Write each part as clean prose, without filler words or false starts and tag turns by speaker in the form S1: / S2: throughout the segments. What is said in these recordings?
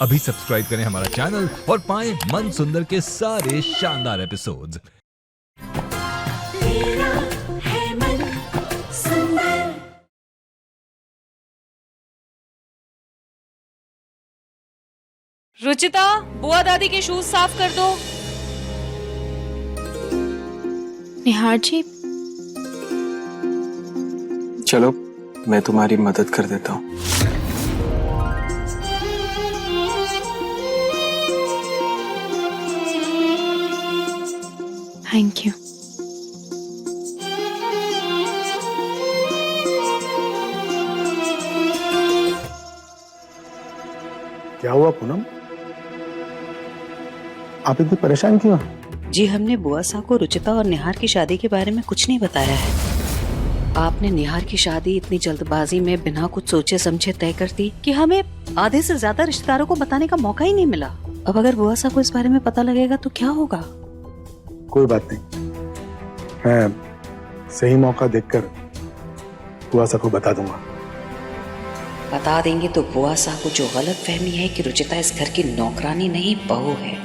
S1: अभी सब्सक्राइब करें हमारा चैनल और पाएं मन सुंदर के सारे शानदार एपिसोड्स।
S2: तेरा है मन सुंदर।
S3: रुचिता, बुआ दादी के शूज साफ कर दो।
S4: निहार जी,
S5: चलो मैं तुम्हारी मदद कर देता हूँ।
S4: Thank you.
S6: क्या हुआ पूनम? आप इतनी परेशान क्यों हैं?
S7: जी हमने बुआ साहब को रुचिता और निहार की शादी के बारे में कुछ नहीं बताया है। आपने निहार की शादी इतनी जल्दबाजी में बिना कुछ सोचे समझे तय कर दी कि हमें आधे से ज्यादा रिश्तेदारों को बताने का मौका ही नहीं मिला। अब अगर बुआ साहब को इस बारे में पता लगेगा तो क्या होगा?
S6: कोई बात नहीं, मैं सही मौका देखकर बुआ साहब को बता दूंगा।
S7: बता देंगे तो बुआ साहब को जो गलत फहमी है कि रुचिता इस घर की नौकरानी नहीं बहू है,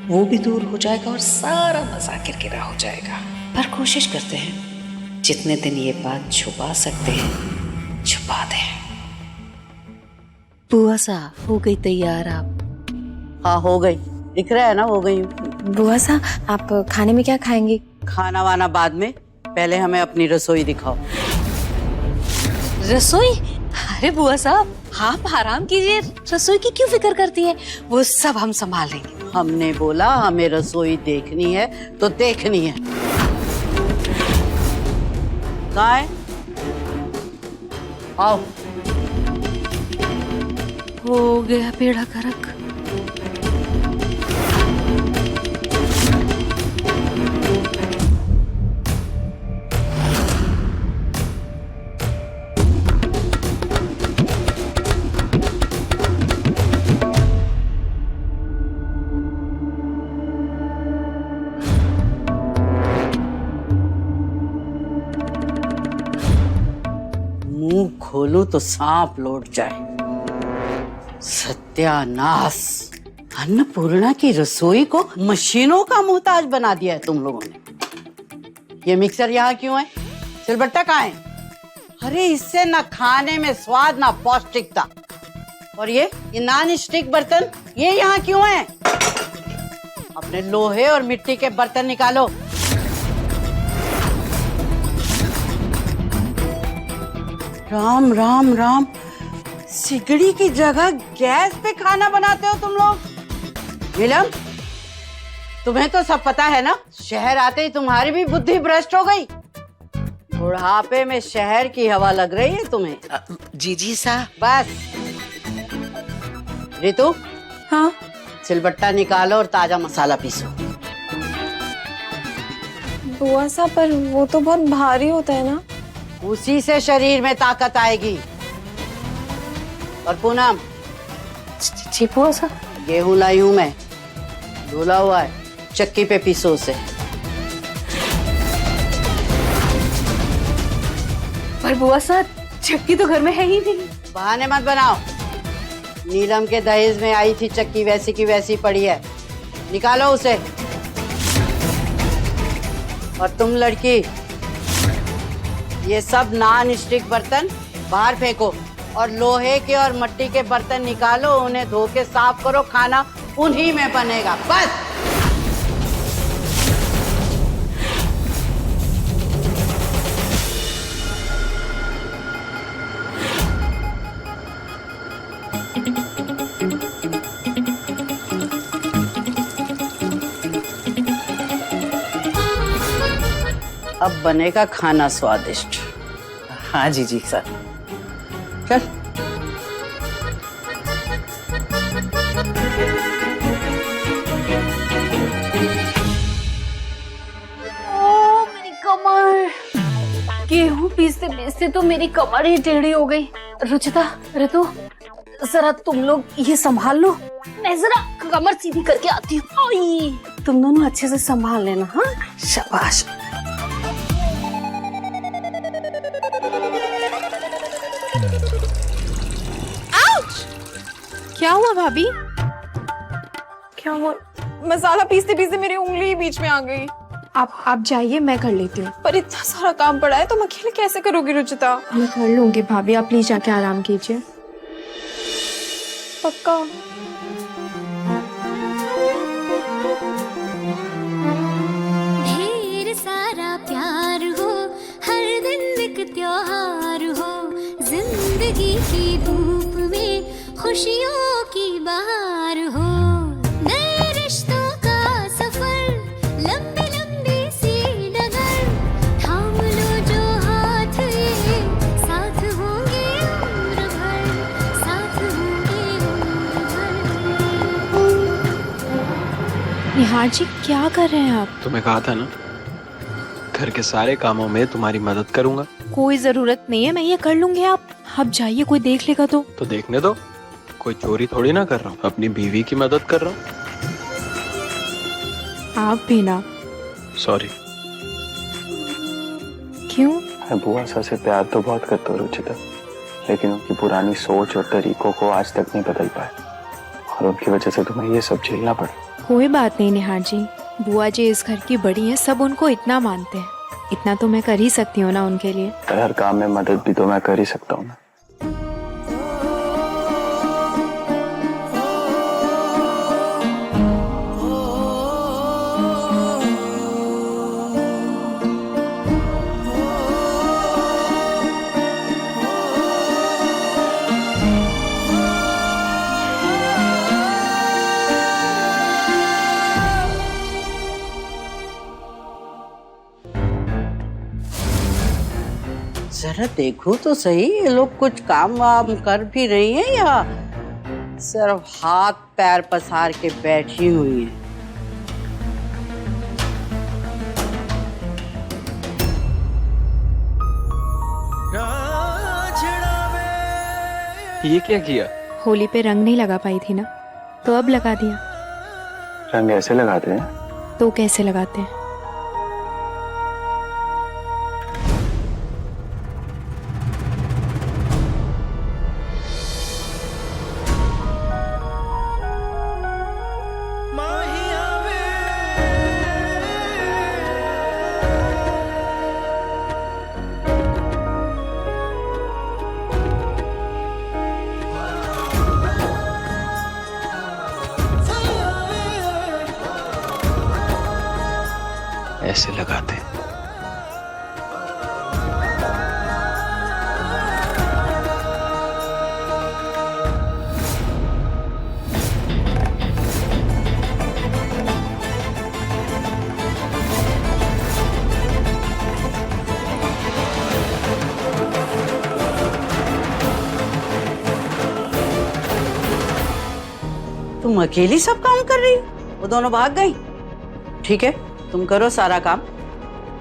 S7: वो भी दूर हो जाएगा और सारा मजाक किरकिरा हो जाएगा। पर कोशिश करते हैं जितने दिन ये बात छुपा सकते हैं छुपा दें। बुआ साहब हो गई तैयार आप?
S8: हाँ हो गई, दिख रहा है ना हो गई।
S4: बुआ साहब, आप खाने में क्या खाएंगे?
S8: खाना वाना बाद में, पहले हमें अपनी रसोई दिखाओ।
S3: रसोई? अरे बुआ साहब, आप आराम कीजिए, रसोई की क्यों फिक्र करती हैं? वो सब हम संभाल लेंगे।
S8: हमने बोला हमें रसोई देखनी है तो देखनी है। कहाँ है? आओ।
S3: हो गया पेड़ा करक।
S8: मुंह खोलूं तो सांप लौट जाए। सत्यानाश! अन्नपूर्णा की रसोई को मशीनों का मोहताज बना दिया है तुम लोगों ने। ये मिक्सर यहाँ क्यों है? सिलबट्टा कहाँ है? अरे इससे ना खाने में स्वाद ना पौष्टिकता। और ये नॉन स्टिक बर्तन ये यहाँ क्यों है? अपने लोहे और मिट्टी के बर्तन निकालो। राम राम राम, सिगड़ी की जगह गैस पे खाना बनाते हो तुम लोग। नीलम, तुम्हें तो सब पता है ना, शहर आते ही तुम्हारी भी बुद्धि भ्रष्ट हो गई। बुढ़ापे में शहर की हवा लग रही है तुम्हें।
S7: जी साहब।
S8: बस रितु,
S4: हाँ
S8: सिलबट्टा निकालो और ताजा मसाला पीसो।
S4: बुआ साहब, पर वो तो बहुत भारी होता है ना।
S8: उसी से शरीर में ताकत आएगी। और पूनम,
S4: जी बुआ साहब।
S8: गेहूं लाई हूं मैं, धुला हुआ है, चक्की पे पीसो उसे।
S3: पर बुआ साहब, चक्की तो घर में है ही नहीं।
S8: बहाने मत बनाओ। नीलम के दहेज में आई थी चक्की, वैसी की वैसी पड़ी है, निकालो उसे। और तुम लड़की, ये सब नॉन स्टिक बर्तन बाहर फेंको और लोहे के और मिट्टी के बर्तन निकालो, उन्हें धो के साफ करो, खाना उन्हीं में बनेगा। बस। अब बनेगा खाना स्वादिष्ट।
S7: हाँ जी सर।
S8: चल।
S3: ओ मेरी कमर, गेहूं पीसते पीसते तो मेरी कमर ही टेढ़ी हो गई। रुचिता, ऋतु, जरा तुम लोग ये संभाल लो, मैं जरा कमर सीधी करके आती हूँ। तुम दोनों अच्छे से संभाल लेना। हाँ, शाबाश।
S4: क्या हुआ भाभी? क्या हुआ? मसाला पीसते पीसते मेरी उंगली ही बीच में आ गई।
S9: आप जाइए, मैं कर लेती हूँ।
S4: पर इतना सारा काम पड़ा है, तुम अकेले कैसे करोगी रुचिता?
S9: मैं कर लूंगी भाभी, आप प्लीज जाके आराम कीजिए।
S4: पक्का?
S2: ढेर सारा प्यार हो, हर दिन एक त्योहार हो, जिंदगी की धूप में खुशियों की बहार हो, नए रिश्तों का सफर, लंबी लंबी सी डगर, थाम लो जो हाथ ये, साथ होंगे उम्र भर, साथ होंगे उम्र भर।
S9: निहार जी क्या कर रहे हैं आप?
S5: तुम्हें कहा था ना, घर के सारे कामों में तुम्हारी मदद करूंगा।
S9: कोई जरूरत नहीं है, मैं ये कर लूंगी। आप जाइए, कोई देख लेगा तो
S5: देखने दो, कोई चोरी थोड़ी ना कर रहा हूँ, अपनी बीवी की मदद कर रहा हूँ।
S9: आप भी ना।
S5: सॉरी।
S9: क्यों?
S5: मैं बुआ सा से प्यार तो बहुत करता हूँ रुचिता, लेकिन उनकी पुरानी सोच और तरीकों को आज तक नहीं बदल पाए, और उनकी वजह से तुम्हें ये सब झेलना पड़ा।
S9: कोई बात नहीं निहार जी, बुआ जी इस घर की बड़ी हैं, सब उनको इतना मानते हैं। इतना तो मैं कर ही सकती हूँ ना उनके लिए।
S5: हर काम में मदद भी तो मैं कर ही सकता हूँ ना।
S8: जरा देखो तो सही, ये लोग कुछ काम वाम कर भी रही हैं या सिर्फ हाथ पैर पसार के बैठी हुई हैं?
S5: ये क्या किया?
S9: होली पे रंग नहीं लगा पाई थी ना, तो अब लगा दिया।
S5: रंग ऐसे लगाते हैं?
S9: तो कैसे लगाते हैं?
S5: ऐसे लगाते हैं।
S8: तुम अकेली सब काम कर रही हो? वो दोनों भाग गई? ठीक है, तुम करो सारा काम,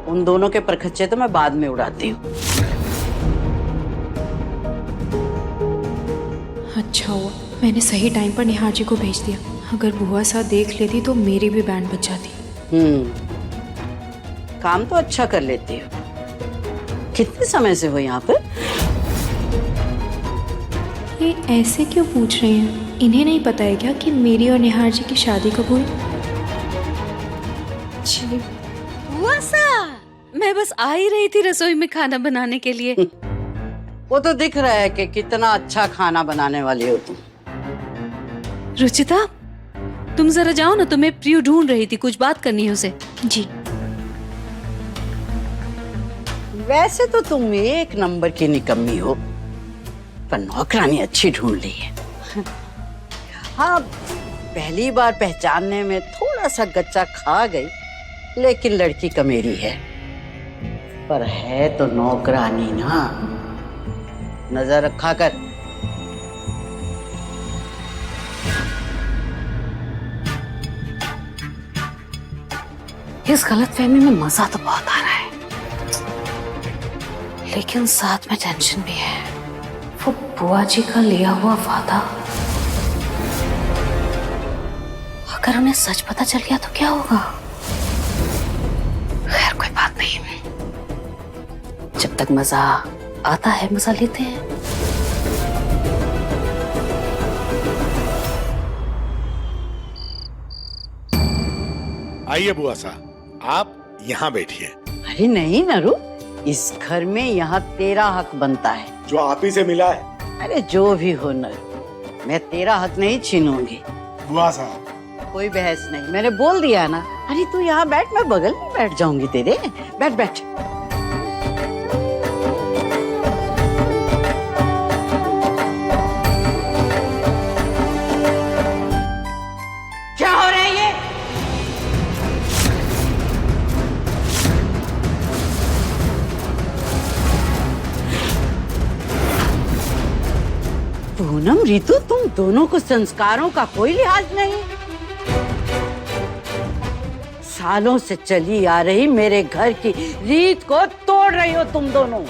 S8: उन दोनों के परखच्चे तो मैं बाद में उड़ाती हूँ।
S9: अच्छा हुआ मैंने सही टाइम पर निहार जी को भेज दिया, अगर बुआ सा देख लेती तो मेरी भी बैंड बज जाती।
S8: काम तो अच्छा कर लेती हो। कितने समय से हो यहाँ पर?
S9: ये ऐसे क्यों पूछ रहे हैं? इन्हें नहीं पता है क्या कि मेरी और निहार जी की शादी कब हुई?
S7: मैं बस आ ही रही थी रसोई में खाना बनाने के लिए।
S8: वो तो दिख रहा है कि कितना अच्छा खाना बनाने वाली हो तुम।
S7: रुचिता, तुम जरा जाओ ना, तुम्हें प्रियो ढूंढ रही थी, कुछ बात करनी है उसे।
S9: जी।
S8: वैसे तो तुम एक नंबर की निकम्मी हो, पर नौकरानी अच्छी ढूंढ ली है। हाँ, पहली बार पहचानने में थोड़ा सा गच्चा खा गई, लेकिन लड़की कमेरी है, पर है तो नौकरानी ना। नजर रखा कर।
S7: इस गलतफहमी में मजा तो बहुत आ रहा है, लेकिन साथ में टेंशन भी है। वो बुआ जी का लिया हुआ वादा, अगर उन्हें सच पता चल गया तो क्या होगा? खैर कोई बात नहीं, जब तक मजा आता है मजा लेते हैं।
S6: आइए बुआ साहब, आप यहाँ बैठिए।
S8: अरे नहीं नरू, इस घर में यहाँ तेरा हक बनता है।
S6: जो आप ही से मिला है।
S8: अरे जो भी हो नरू, मैं तेरा हक नहीं छीनूंगी।
S6: बुआ साहब,
S8: कोई बहस नहीं, मैंने बोल दिया ना। अरे तू यहाँ बैठ, मैं बगल में बैठ जाऊंगी तेरे। बैठ बैठ। क्या हो रहा है ये? पूनम, रितु, तुम दोनों को संस्कारों का कोई लिहाज नहीं। सालों से चली आ रही मेरे घर की रीत को तोड़ रही हो तुम दोनों।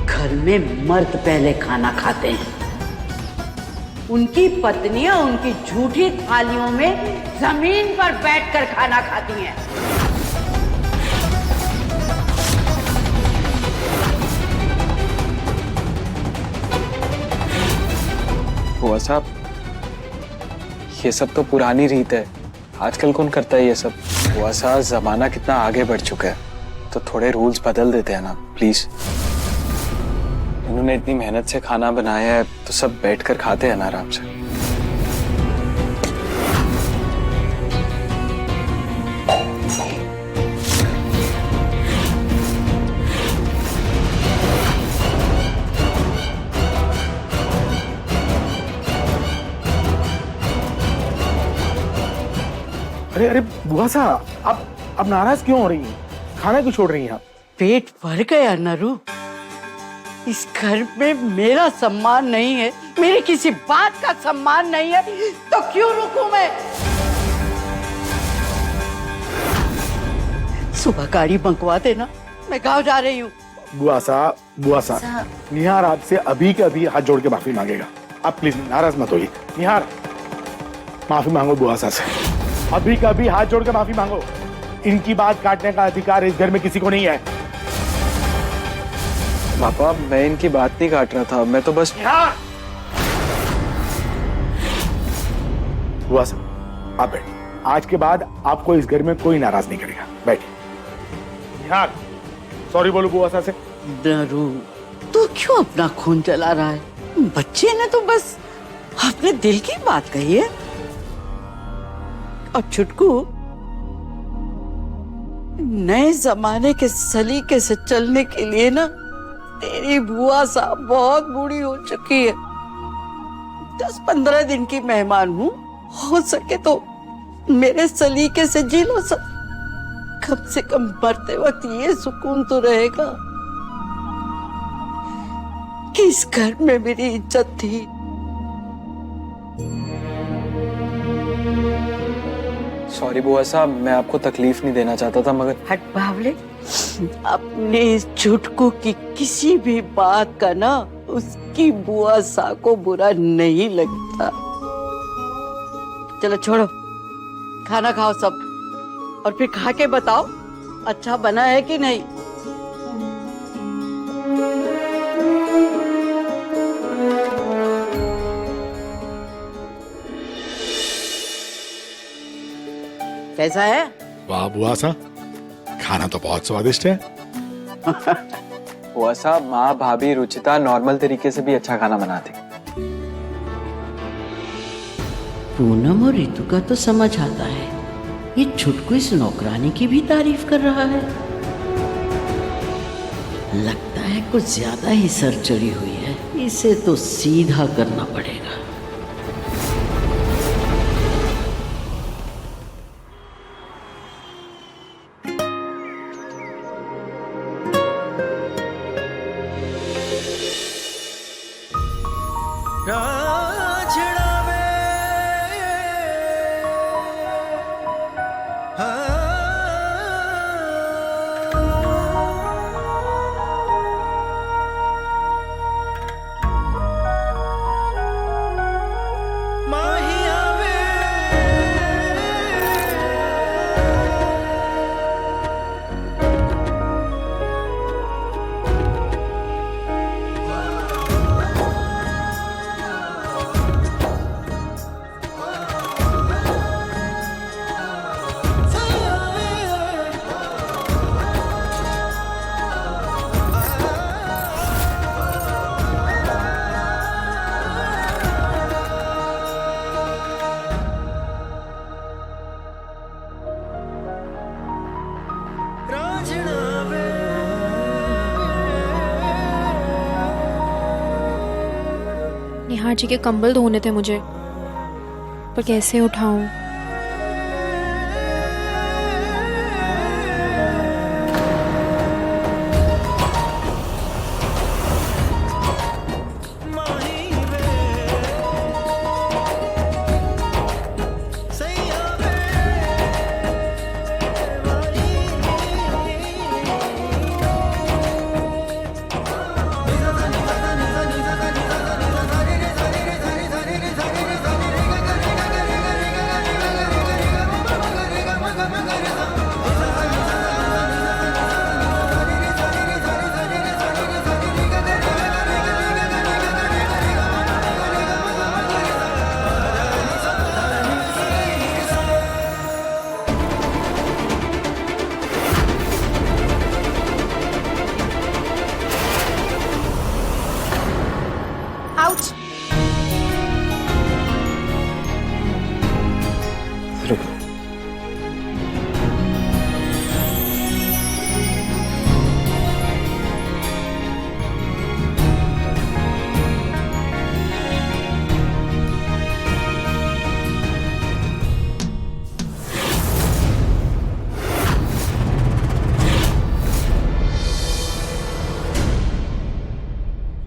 S8: घर में मर्द पहले खाना खाते हैं, उनकी पत्नियां उनकी झूठी थालियों में जमीन पर बैठकर खाना खाती हैं।
S5: बुआ साहब, ये सब तो पुरानी रीत है, आजकल कौन करता है ये सब। बुआ साहब, जमाना कितना आगे बढ़ चुका है, तो थोड़े रूल्स बदल देते हैं ना प्लीज। इन्होंने इतनी मेहनत से खाना बनाया है, तो सब बैठकर खाते हैं ना आराम से।
S6: अरे अरे बुआ साहब, आप नाराज क्यों हो रही हैं? खाना क्यों छोड़ रही हैं आप?
S8: पेट भर गया नरू। इस घर में मेरा सम्मान नहीं है, मेरी किसी बात का सम्मान नहीं है, तो क्यों रुकूं मैं? सुबह गाड़ी मंगवा देना, मैं गाँव जा रही हूँ।
S6: बुआ साहब, निहार आपसे अभी के अभी हाथ जोड़ के माफी मांगेगा। आप प्लीज नाराज मत होइए। निहार, माफी मांगो बुआ साहब से, अभी का अभी हाथ जोड़ के माफी मांगो। इनकी बात काटने का अधिकार इस घर में किसी को नहीं है।
S5: पापा, मैं इनकी बात नहीं काट रहा था, मैं तो बस।
S6: बुआ साहब, आप बैठिए। आज के बाद आपको इस घर में कोई नाराज नहीं करेगा। बैठिए। निहार, सॉरी बोलो बुआ साहब से।
S8: नरू, तू क्यों अपना खून जला रहा है? बच्चे ने तो बस अपने दिल की बात कही है। और छुटकू, नए जमाने के सलीके से चलने के लिए ना तेरी बुआ साहब बहुत बूढ़ी हो चुकी है। 10-15 दिन की मेहमान हूँ, हो सके तो मेरे सलीके से जी लो सब। कम से कम मरते वक्त ये सुकून तो रहेगा कि इस घर में मेरी इज्जत थी।
S5: सॉरी बुआ साहब, मैं आपको तकलीफ नहीं देना चाहता था, मगर।
S8: हट बावले, अपने इस छुटकू की किसी भी बात का ना उसकी बुआ सा को बुरा नहीं लगता। चलो छोड़ो, खाना खाओ सब, और फिर खा के बताओ अच्छा बना है कि नहीं। कैसा है?
S6: वाह बुआ साहब, खाना तो बहुत स्वादिष्ट है।
S5: बुआ साहब, माँ, भाभी, रुचिता नॉर्मल तरीके से भी अच्छा खाना बनाती।
S8: पूनम और रितु का तो समझ आता है, ये छुटकू इस नौकरानी की भी तारीफ कर रहा है। लगता है कुछ ज्यादा ही सर चढ़ी हुई है, इसे तो सीधा करना पड़ेगा।
S9: निहार जी के कंबल धोने थे मुझे, पर कैसे उठाऊं?
S5: रुको।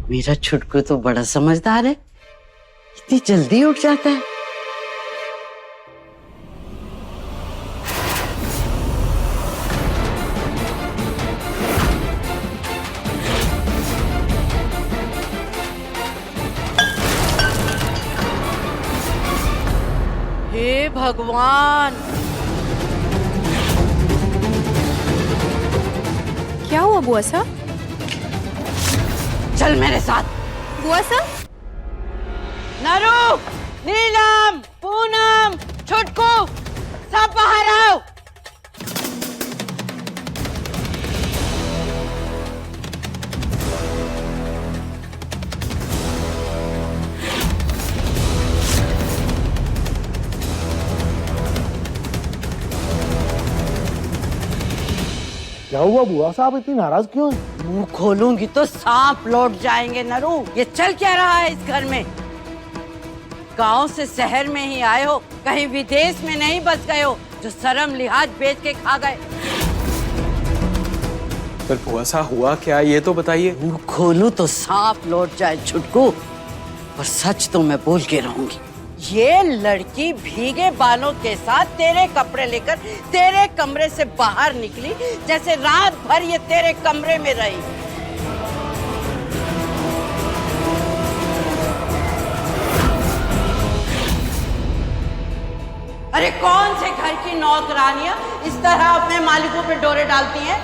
S8: मेरा छुटकू तो बड़ा समझदार है, इतनी जल्दी उठ जाता है। हे भगवान,
S9: क्या हुआ बुआ सा?
S8: चल मेरे साथ।
S9: बुआ सा?
S8: नरू, नीलम, पूनम, छुटकू, सब बाहर आओ।
S6: क्या हुआ बुआ साहब, इतनी नाराज क्यों है?
S8: मुंह खोलूंगी तो सांप लौट जाएंगे। नरू, ये चल क्या रहा है इस घर में? गांव से शहर में ही आए हो, कहीं विदेश में नहीं बस गए हो जो शर्म लिहाज बेच के खा गए।
S5: पर बुआ साहब हुआ क्या, ये तो बताइए।
S8: मुंह खोलूं तो सांप लौट जाए छुटकू, और सच तो मैं बोल के रहूंगी। ये लड़की भीगे बालों के साथ तेरे कपड़े लेकर तेरे कमरे से बाहर निकली, जैसे रात भर ये तेरे कमरे में रही। अरे कौन से घर की नौकरानियां इस तरह अपने मालिकों पे डोरे डालती हैं?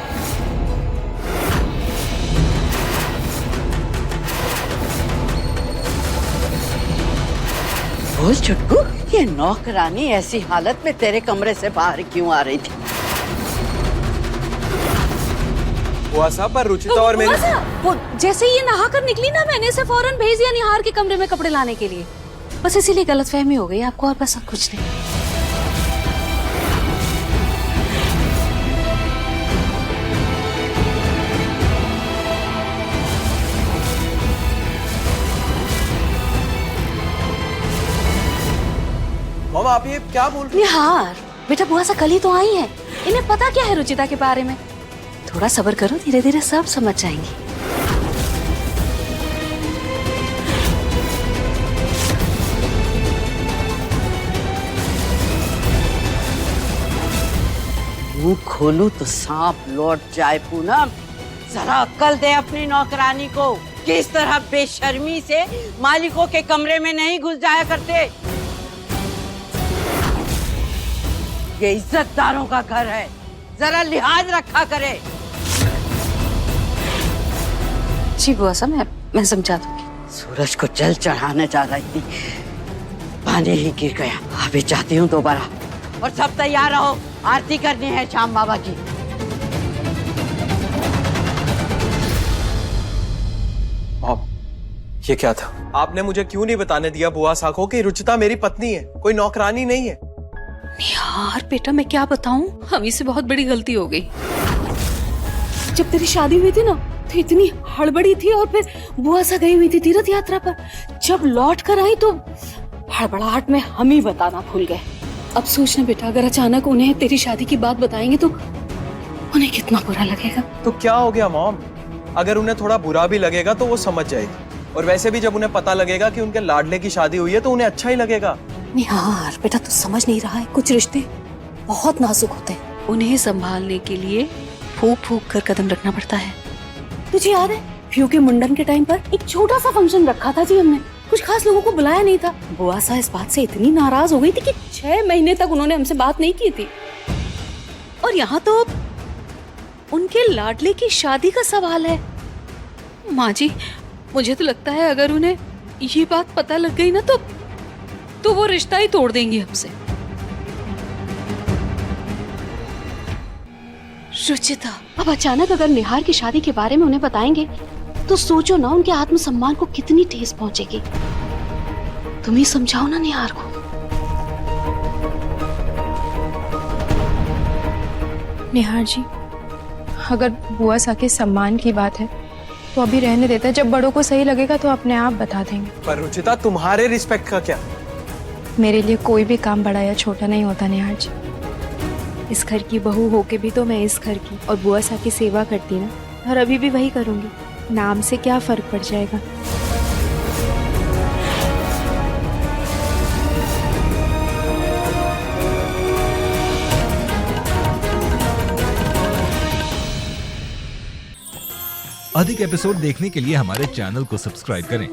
S8: बोल छुटकू, ये नौकरानी ऐसी हालत में तेरे कमरे से बाहर क्यों आ रही थी?
S5: बुआ साहब, पर रुचिता और मेरी
S3: वो जैसे ही ये नहा कर निकली ना, मैंने इसे फौरन भेज दिया निहार के कमरे में कपड़े लाने के लिए। बस इसीलिए गलतफहमी हो गई आपको, और बस कुछ नहीं।
S5: मम्मा, आप ये क्या बोल रही
S3: निहार बेटा, बुआ सा कल ही तो आई है, इन्हें पता क्या है रुचिता के बारे में। थोड़ा सब्र करो, धीरे धीरे सब समझ जाएंगी।
S8: मुंह खोलूं तो सांप लौट जाए। पूनम, जरा अक्ल दे अपनी नौकरानी को, किस तरह बेशर्मी से मालिकों के कमरे में नहीं घुस जाया करते। ये इज्जतदारों का घर है, जरा लिहाज रखा करे।
S3: जी बुआ सा, मैं समझा दूंगी।
S8: सूरज को जल चढ़ाने जा रही थी, पानी ही गिर गया। अभी चाहती हूँ दोबारा। और सब तैयार रहो, आरती करनी है श्याम बाबा की।
S5: आप, ये क्या था? आपने मुझे क्यों नहीं बताने दिया बुआ साहब को कि रुचिता मेरी पत्नी है, कोई नौकरानी नहीं है?
S3: यार बेटा, मैं क्या बताऊं, हम से बहुत बड़ी गलती हो गई। जब तेरी शादी हुई थी ना, तो इतनी हड़बड़ी थी और फिर बुआ सा गई हुई थी तीर्थ यात्रा पर। जब लौट कर आई तो हड़बड़ाहट में हम ही बताना भूल गए। अब सोचना बेटा, अगर अचानक उन्हें तेरी शादी की बात बताएंगे तो उन्हें कितना बुरा लगेगा।
S5: तो क्या हो गया मॉम, अगर उन्हें थोड़ा बुरा भी लगेगा तो वो समझ जाएगी, और वैसे भी जब उन्हें पता लगेगा कि उनके लाडले की शादी हुई है तो उन्हें अच्छा ही लगेगा।
S3: निहार बेटा, तू समझ नहीं रहा है, कुछ रिश्ते बहुत नाजुक होते हैं।
S7: उन्हें संभालने के लिए फूक फूक कर कदम रखना पड़ता है।
S3: तुझे याद है फ्यू के मुंडन के टाइम पर एक छोटा सा फंक्शन रखा था जी हमने, कुछ खास लोगों को बुलाया नहीं था। बुआ सा इस बात से इतनी नाराज हो गई थी कि 6 महीने तक उन्होंने हमसे बात नहीं की थी।
S7: और यहाँ तो उनके लाडले की शादी का सवाल है। माँ जी, मुझे तो लगता है अगर उन्हें ये बात पता लग गई ना तो वो रिश्ता ही तोड़ देंगी हमसे।
S3: रुचिता, अब अचानक अगर निहार की शादी के बारे में उन्हें बताएंगे तो सोचो ना उनके आत्मसम्मान को कितनी ठेस पहुंचेगी। तुम ही समझाओ ना निहार को।
S9: निहार जी, अगर बुआ सा के सम्मान की बात है तो अभी रहने देता है, जब बड़ों को सही लगेगा तो अपने आप बता देंगे।
S5: पर रुचिता, तुम्हारे रिस्पेक्ट का क्या?
S9: मेरे लिए कोई भी काम बड़ा या छोटा नहीं होता निहार जी। इस घर की बहू होके भी तो मैं इस घर की और बुआ सा की सेवा करती ना, और अभी भी वही करूंगी। नाम से क्या फर्क पड़ जाएगा।
S1: अधिक एपिसोड देखने के लिए हमारे चैनल को सब्सक्राइब करें